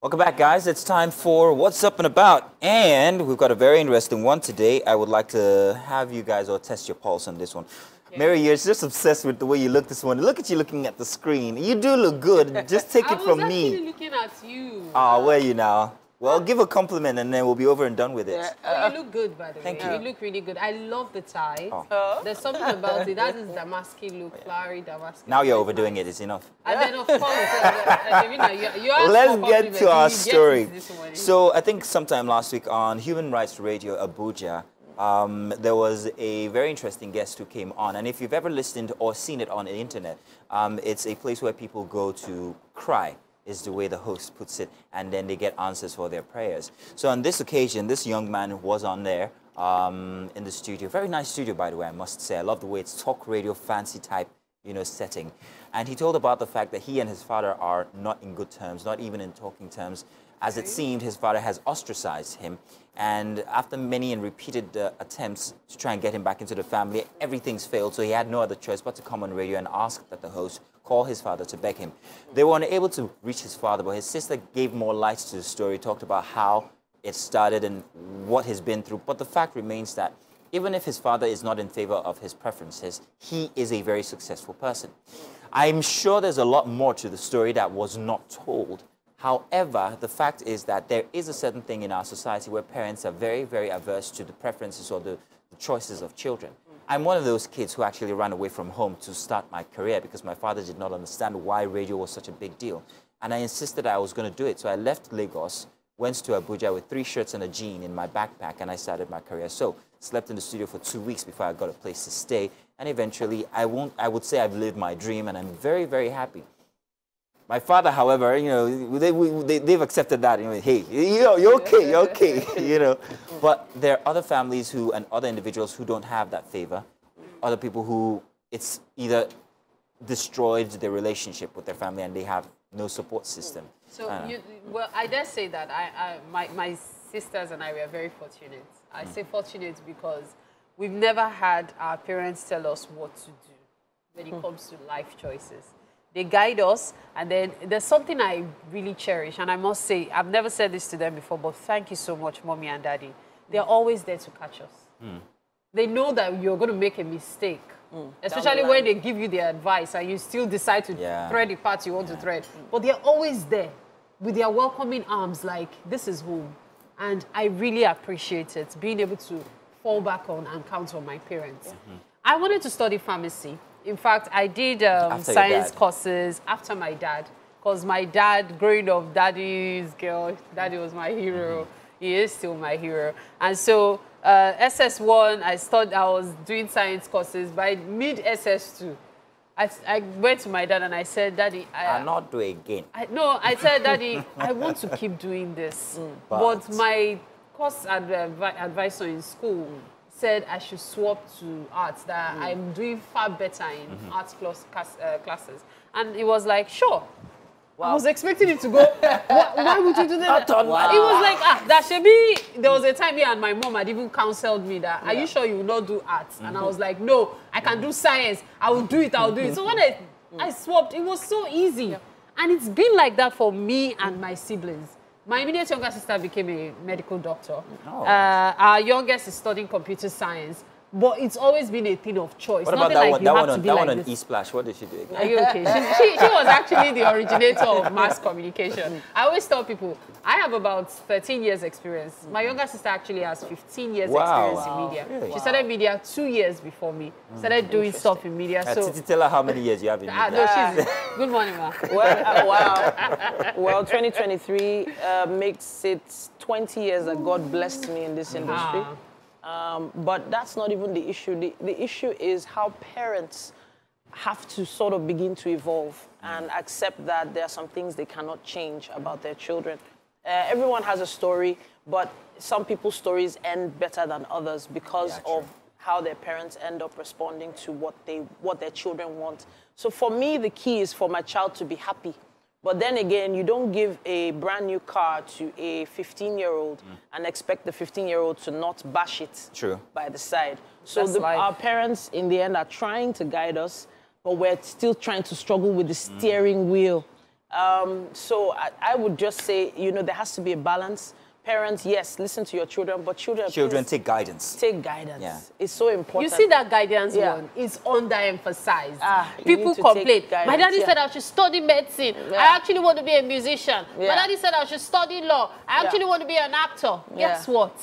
Welcome back, guys. It's time for What's Up and About. And we've got a very interesting one today. I would like to have you guys all test your pulse on this one. Okay. Mary, you're just obsessed with the way you look this morning. Look at you looking at the screen. You do look good. Just take it from me. I was actually looking at you. Oh, where are you now? Well, give a compliment and then we'll be over and done with it. Yeah. You look good, by the way. Thank you. You look really good. I love the tie. Oh. There's something about it. That is Damaski look, flowery Damaski. Now you're overdoing it. It's enough. And then, of course, let's get to our story. So I think sometime last week on Human Rights Radio Abuja, there was a very interesting guest who came on. And if you've ever listened or seen it on the internet, it's a place where people go to cry, is the way the host puts it, and then they get answers for their prayers. So on this occasion, this young man was on there in the studio. Very nice studio, by the way, I must say. I love the way it's talk radio, fancy type, setting. And he told about the fact that he and his father are not in good terms, not even in talking terms. As it seemed, his father has ostracized him. And after many and repeated attempts to try and get him back into the family, everything's failed. So he had no other choice but to come on radio and ask that the host call his father to beg him. They were unable to reach his father, but his sister gave more light to the story, talked about how it started and what he's been through. But the fact remains that even if his father is not in favor of his preferences, he is a very successful person. I'm sure there's a lot more to the story that was not told. However, the fact is that there is a certain thing in our society where parents are very, very averse to the preferences or the choices of children. I'm one of those kids who actually ran away from home to start my career because my father did not understand why radio was such a big deal. And I insisted I was going to do it. So I left Lagos, went to Abuja with 3 shirts and a jean in my backpack, and I started my career. So slept in the studio for 2 weeks before I got a place to stay. And eventually, I would say I've lived my dream, and I'm very, very happy. My father, however, they've accepted that. Hey, you're okay, you're okay, But there are other families and other individuals who don't have that favor. Other people who it's either destroyed their relationship with their family and they have no support system. So, I dare say that my sisters and I were very fortunate. I say fortunate because we've never had our parents tell us what to do when it comes to life choices. They guide us, and then there's something I really cherish, and I must say, I've never said this to them before, but thank you so much, Mommy and Daddy. They're always there to catch us. They know that you're going to make a mistake, especially when they give you their advice, and you still decide to thread the path you want to thread. But they're always there with their welcoming arms, like, this is home. And I really appreciate it, being able to fall back on and count on my parents. I wanted to study pharmacy. In fact, I did science courses after my dad, because my dad, growing up, daddy's girl, daddy was my hero. He is still my hero. And so SS1, I was doing science courses. By mid-SS2, I went to my dad and I said, Daddy, I'll not do it again. I said, Daddy, I want to keep doing this. But my course advisor in school said I should swap to arts, that I'm doing far better in arts classes. And it was like, sure. Wow. I was expecting him to go, why would you do that? Wow. It was like, that should be, there was a time here and my mom had even counseled me that, are you sure you will not do arts? And I was like, no, I can do science. I will do it, I'll do it. So when I swapped, it was so easy. And it's been like that for me and my siblings. My immediate younger sister became a medical doctor. Our youngest is studying computer science. But it's always been a thing of choice. What about that one? That one on E-Splash, what did she do again? Are you okay? She was actually the originator of mass communication. I always tell people, I have about 13 years experience. My younger sister actually has 15 years experience in media. Really? She started media 2 years before me. Started doing stuff in media. So tell her how many years you have in media. No, she's good morning, ma. Well, 2023 makes it 20 years that God blessed me in this industry. But that's not even the issue. The issue is how parents have to sort of begin to evolve and accept that there are some things they cannot change about their children. Everyone has a story, but some people's stories end better than others because of how their parents end up responding to what their children want. So for me, the key is for my child to be happy. But then again, you don't give a brand new car to a 15-year-old and expect the 15-year-old to not bash it by the side. So our parents, in the end, are trying to guide us, but we're still trying to struggle with the steering wheel So I would just say, you know, there has to be a balance. Parents, yes, listen to your children, but children, Children take guidance. take guidance. Yeah. It's so important. You see that guidance Yeah. one is underemphasized. You People need to complain. take guidance, My daddy yeah. said I should study medicine. Yeah. I actually want to be a musician. Yeah. My daddy said I should study law. I actually want to be an actor. Yeah. Guess what?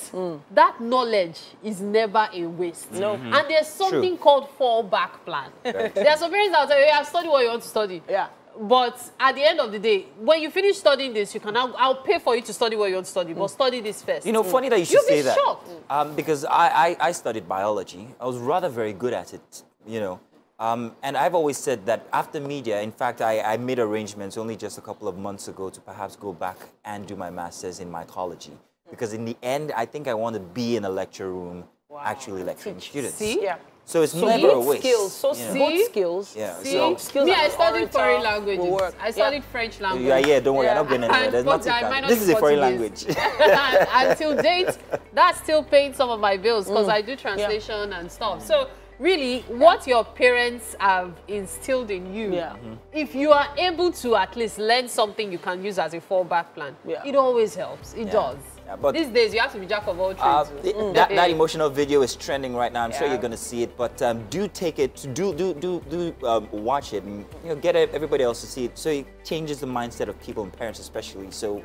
That knowledge is never a waste. No. And there's something called fallback plan. There are some parents that will tell you, yeah, study what you want to study. Yeah. But at the end of the day, when you finish studying this, you can I'll pay for you to study what you want to study, but study this first. You know, funny that you should You'll say be that. shocked. Because I studied biology. I was rather very good at it, you know. And I've always said that after media, in fact, I made arrangements only just a couple of months ago to perhaps go back and do my master's in mycology. Because in the end, I think I want to be in a lecture room actually lecturing students. See? Yeah. So it's So never a both waste. skills, so you know. both skills. Yeah. See, So, skills me, like I studied orator foreign will languages. work. I studied French language. yeah, don't worry, Yeah. I'm not going anywhere. And There's but nothing. I might not This is be a foreign Portuguese. language. Until date, that's still paying some of my bills because I do translation and stuff. So really, what your parents have instilled in you, Yeah. if you are able to at least learn something you can use as a fallback plan, it always helps. It does. Yeah, but these days, you have to be jack of all trades. that emotional video is trending right now. I'm sure Yeah. you're going to see it, but do take it, watch it, and you know, get everybody else to see it, so it changes the mindset of people and parents especially. So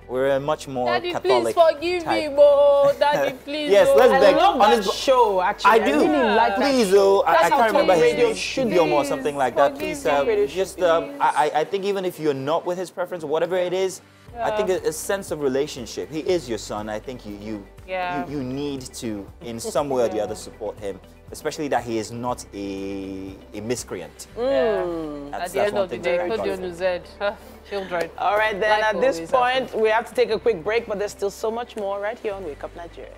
we're a much more Daddy, Catholic please forgive type. me, Mo. Daddy, please. Yes, oh. let's I beg. love on that his- show, actually. I do. really like that Please, show. oh, I That's how can't remember Tony his Radio name. should Idiom or be. something like that. Forgive Please, me. just Please. I think even if you're not with his preference or whatever it is, I think a sense of relationship. He is your son. I think you need to, in some way or the other, support him. Especially that he is not a miscreant. At the end of the day, children. All right, then Life at this always point, we have to take a quick break, but there's still so much more right here on Wake Up Nigeria.